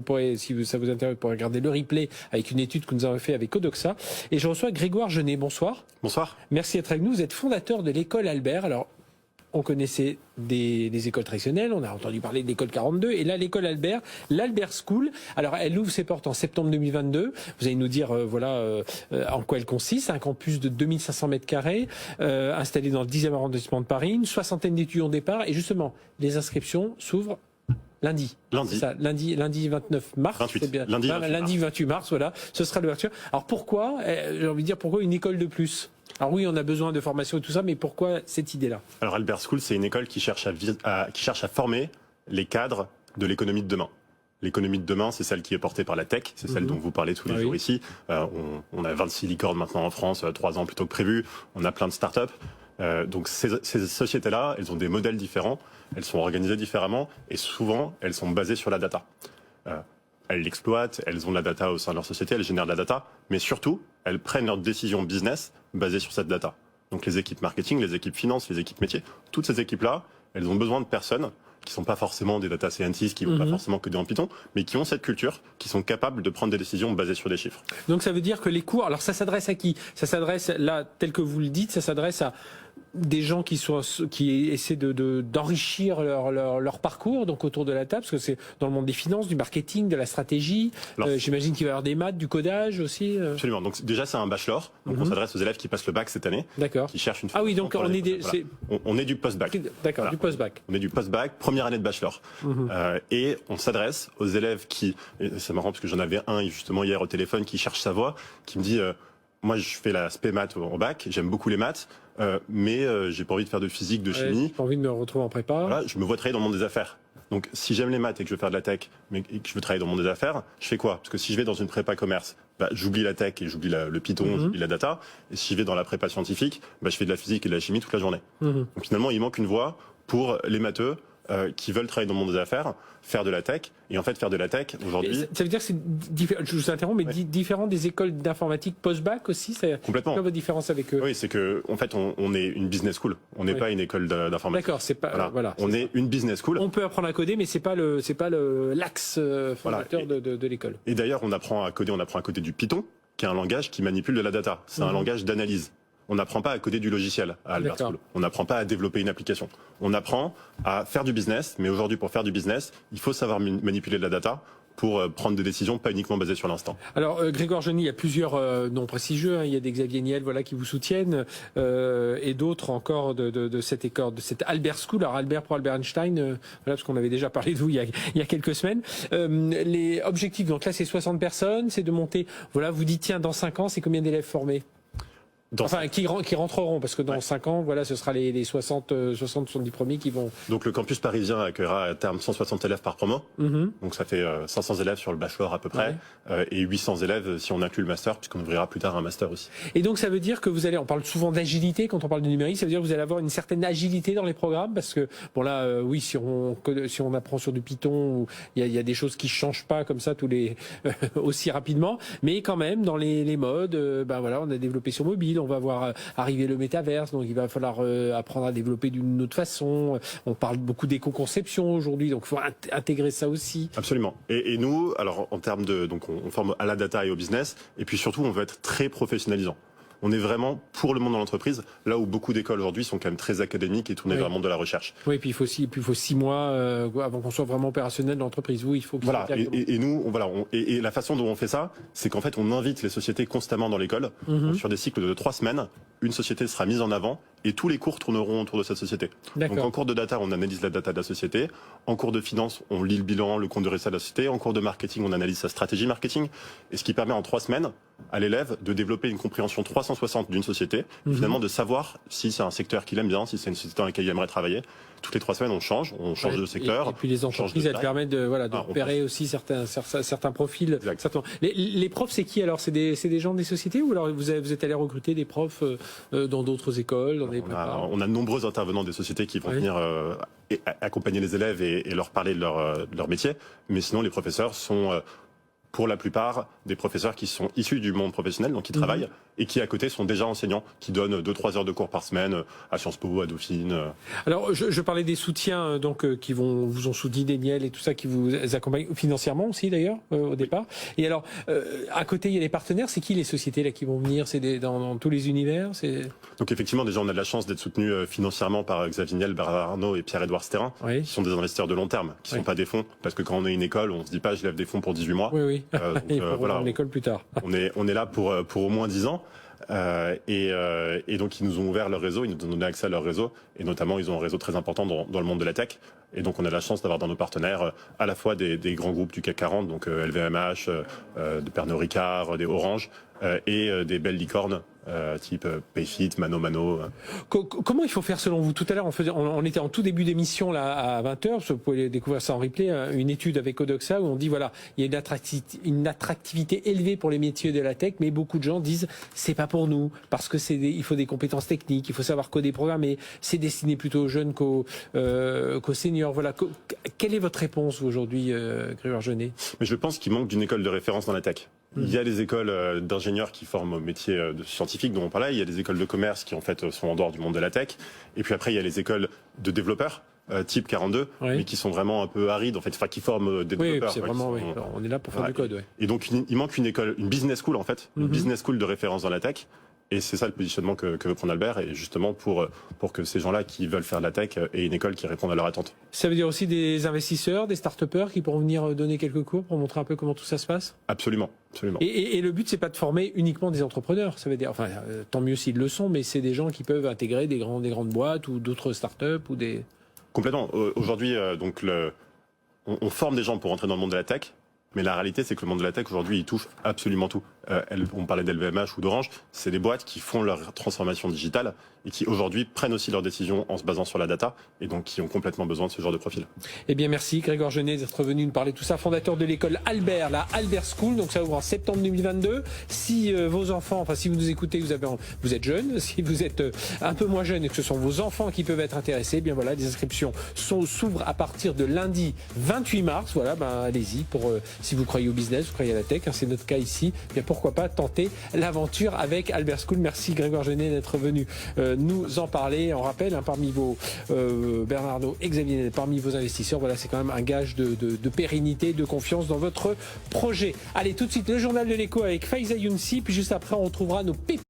pourrez, si ça vous intéresse, vous pourrez regarder le replay avec une étude que nous avons fait avec Odoxa. Et je reçois Grégoire Genet. Bonsoir. Bonsoir. Merci d'être avec nous. Vous êtes fondateur de l'école Albert. Alors, on connaissait des écoles traditionnelles, on a entendu parler de l'école 42, et là l'école Albert, l'Albert School. Alors elle ouvre ses portes en septembre 2022. Vous allez nous dire en quoi elle consiste. Un campus de 2500 mètres carrés, installé dans le 10e arrondissement de Paris, une soixantaine d'étudiants au départ, et justement les inscriptions s'ouvrent lundi. Lundi. C'est ça, lundi 29 mars. 28. C'est bien. Lundi 28 mars, voilà. Ce sera l'ouverture. Alors pourquoi, j'ai envie de dire, pourquoi une école de plus? Alors oui, on a besoin de formation et tout ça, mais pourquoi cette idée-là? Alors Albert School, c'est une école qui cherche à former les cadres de l'économie de demain. L'économie de demain, c'est celle qui est portée par la tech, c'est celle dont vous parlez tous les jours ici. On a 26 licornes maintenant en France, 3 ans plutôt que prévu. On a plein de startups. Donc ces sociétés-là, elles ont des modèles différents, elles sont organisées différemment et souvent, elles sont basées sur la data. Elles l'exploitent, elles ont de la data au sein de leur société, elles génèrent de la data, mais surtout, elles prennent leurs décisions business basées sur cette data. Donc les équipes marketing, les équipes finance, les équipes métiers, toutes ces équipes-là, elles ont besoin de personnes qui sont pas forcément des data scientists, qui vont pas forcément coder en Python, mais qui ont cette culture, qui sont capables de prendre des décisions basées sur des chiffres. Donc ça veut dire que les cours, alors ça s'adresse à qui? Ça s'adresse, là, tel que vous le dites, ça s'adresse à des gens qui essaient d'enrichir leur parcours, donc autour de la table, parce que c'est dans le monde des finances, du marketing, de la stratégie. J'imagine qu'il va y avoir des maths, du codage aussi. Absolument. Donc déjà c'est un bachelor. Donc on s'adresse aux élèves qui passent le bac cette année. D'accord. Qui cherchent une formation. Ah oui, donc on est du post-bac. D'accord, voilà. Du post-bac. On est du post-bac, première année de bachelor. Et on s'adresse aux élèves qui, et c'est marrant parce que j'en avais un justement hier au téléphone qui cherche sa voie, qui me dit moi je fais la spé maths au bac, j'aime beaucoup les maths, mais j'ai pas envie de faire de physique, de chimie. J'ai pas envie de me retrouver en prépa. Voilà, je me vois travailler dans le monde des affaires. Donc si j'aime les maths et que je veux faire de la tech, mais que je veux travailler dans le monde des affaires, je fais quoi? Parce que si je vais dans une prépa commerce, j'oublie la tech et j'oublie le Python, j'oublie la data. Et si je vais dans la prépa scientifique, je fais de la physique et de la chimie toute la journée. Donc finalement, il manque une voie pour les matheux qui veulent travailler dans le monde des affaires, faire de la tech. Et en fait, faire de la tech, aujourd'hui... Ça veut dire que c'est différent, je vous interromps, mais différent des écoles d'informatique post-bac aussi? Complètement. Quelle est votre différence avec eux? Oui, c'est que en fait, on est une business school. On n'est pas une école d'informatique. D'accord, c'est pas... Voilà, on est une business school. On peut apprendre à coder, mais c'est pas l'axe fondateur de l'école. Et d'ailleurs, on apprend à coder du Python, qui est un langage qui manipule de la data. C'est un langage d'analyse. On n'apprend pas à coder du logiciel à Albert School. On n'apprend pas à développer une application. On apprend à faire du business, mais aujourd'hui, pour faire du business, il faut savoir manipuler de la data pour prendre des décisions pas uniquement basées sur l'instant. Alors Grégoire Genet, il y a plusieurs noms prestigieux, il y a des Xavier Niel qui vous soutiennent et d'autres encore de cette école, de cette Albert School. Alors Albert pour Albert Einstein, parce qu'on avait déjà parlé de vous il y a quelques semaines. Les objectifs, donc là c'est 60 personnes, c'est de monter, vous dites tiens dans 5 ans c'est combien d'élèves formés? Qui rentreront, parce que dans 5 ans, ce sera les 70 premiers qui vont... Donc le campus parisien accueillera à terme 160 élèves par promo. Donc ça fait 500 élèves sur le bachelor à peu près, et 800 élèves si on inclut le master, puisqu'on ouvrira plus tard un master aussi. Et donc ça veut dire que on parle souvent d'agilité quand on parle de numérique, ça veut dire que vous allez avoir une certaine agilité dans les programmes, parce que, si on apprend sur du Python, il y a des choses qui changent pas comme ça aussi rapidement, mais quand même, dans les modes, on a développé sur mobile, on va voir arriver le métaverse, donc il va falloir apprendre à développer d'une autre façon. On parle beaucoup d'éco-conception aujourd'hui, donc il faut intégrer ça aussi. Absolument. Et nous, alors en termes donc on forme à la data et au business, et puis surtout on veut être très professionnalisant. On est vraiment pour le monde de l'entreprise, là où beaucoup d'écoles aujourd'hui sont quand même très académiques et tournées vers le monde de la recherche. Oui, et puis il faut 6 mois avant qu'on soit vraiment opérationnel dans l'entreprise. Oui, il faut. Et nous, et la façon dont on fait ça, c'est qu'en fait, on invite les sociétés constamment dans l'école. Sur des cycles de 3 semaines, une société sera mise en avant et tous les cours tourneront autour de cette société. Donc en cours de data, on analyse la data de la société. En cours de finance, on lit le bilan, le compte de résultat de la société. En cours de marketing, on analyse sa stratégie marketing. Et ce qui permet en 3 semaines à l'élève de développer une compréhension 360 d'une société, finalement de savoir si c'est un secteur qu'il aime bien, si c'est une société dans laquelle il aimerait travailler. Toutes les 3 semaines, on change de secteur. Et puis les entreprises, elles permettent de repérer aussi certains profils. Les profs, c'est qui alors? C'est des gens des sociétés, ou alors vous êtes allé recruter des profs dans d'autres écoles, dans des prépas? On a de nombreux intervenants des sociétés qui vont venir accompagner les élèves et leur parler de leur métier. Mais sinon, les professeurs sont pour la plupart des professeurs qui sont issus du monde professionnel, donc qui travaillent, et qui à côté sont déjà enseignants, qui donnent 2-3 heures de cours par semaine à Sciences Po, à Dauphine. Alors je parlais des soutiens qui vous ont soutenu, des Niel et tout ça, qui vous accompagnent financièrement aussi d'ailleurs au départ. Et alors à côté il y a les partenaires, c'est qui les sociétés là qui vont venir? C'est dans tous les univers? Donc effectivement déjà on a de la chance d'être soutenu financièrement par Xavier Niel, Bernard Arnault et Pierre-Édouard Sterrin, qui sont des investisseurs de long terme, qui sont pas des fonds, parce que quand on est une école, on se dit pas je lève des fonds pour 18 mois. Oui. Et pour voilà, l'école plus tard. On est là pour au moins 10 ans. Et donc ils nous ont ouvert leur réseau, ils nous ont donné accès à leur réseau, et notamment ils ont un réseau très important dans le monde de la tech. Et donc on a la chance d'avoir dans nos partenaires à la fois des grands groupes du CAC 40, donc LVMH, de Pernod Ricard, des Orange, et des belles licornes type Payfit, Mano Mano. Comment il faut faire selon vous? Tout à l'heure, on était en tout début d'émission là à 20h, vous pouvez découvrir ça en replay, une étude avec Odoxa où on dit voilà, il y a une attractivité élevée pour les métiers de la tech, mais beaucoup de gens disent c'est pas pour nous parce que il faut des compétences techniques, il faut savoir coder, programmer, c'est destiné plutôt aux jeunes qu'aux seniors. Voilà, quelle est votre réponse aujourd'hui, Grégoire Jeunet? Mais je pense qu'il manque d'une école de référence dans la tech. Il y a des écoles d'ingénieurs qui forment au métier de scientifique dont on parlait, il y a des écoles de commerce qui en fait sont en dehors du monde de la tech, et puis après il y a les écoles de développeurs type 42, mais qui sont vraiment un peu arides en fait, enfin qui forment des développeurs. C'est vraiment, on est là pour faire du code. Et donc il manque une école, une business school en fait, une business school de référence dans la tech. Et c'est ça le positionnement que veut prendre Albert, et justement pour que ces gens-là qui veulent faire de la tech aient une école qui réponde à leurs attentes. Ça veut dire aussi des investisseurs, des start-upers qui pourront venir donner quelques cours pour montrer un peu comment tout ça se passe? Absolument. Et le but, c'est pas de former uniquement des entrepreneurs. Ça veut dire, enfin, tant mieux s'ils le sont, mais c'est des gens qui peuvent intégrer des grandes boîtes ou d'autres start-up ou des... Complètement. Aujourd'hui, on forme des gens pour entrer dans le monde de la tech. Mais la réalité, c'est que le monde de la tech, aujourd'hui, il touche absolument tout. On parlait d'LVMH ou d'Orange, c'est des boîtes qui font leur transformation digitale et qui, aujourd'hui, prennent aussi leurs décisions en se basant sur la data, et donc qui ont complètement besoin de ce genre de profil. Eh bien, merci Grégoire Jeunet d'être venu nous parler de tout ça, fondateur de l'école Albert, la Albert School, donc ça ouvre en septembre 2022. Si vos enfants, enfin si vous nous écoutez, vous êtes jeune, si vous êtes un peu moins jeune et que ce sont vos enfants qui peuvent être intéressés, eh bien voilà, les inscriptions s'ouvrent à partir de lundi 28 mars, voilà, allez-y pour... si vous croyez au business, vous croyez à la tech, c'est notre cas ici, bien pourquoi pas tenter l'aventure avec Albert School. Merci Grégoire Jeunet d'être venu nous en parler. On rappelle, parmi vos Bernard Arnault et Xavier, parmi vos investisseurs, voilà, c'est quand même un gage de pérennité, de confiance dans votre projet. Allez, tout de suite, le journal de l'écho avec Faiza Younsi, puis juste après, on retrouvera nos pépites.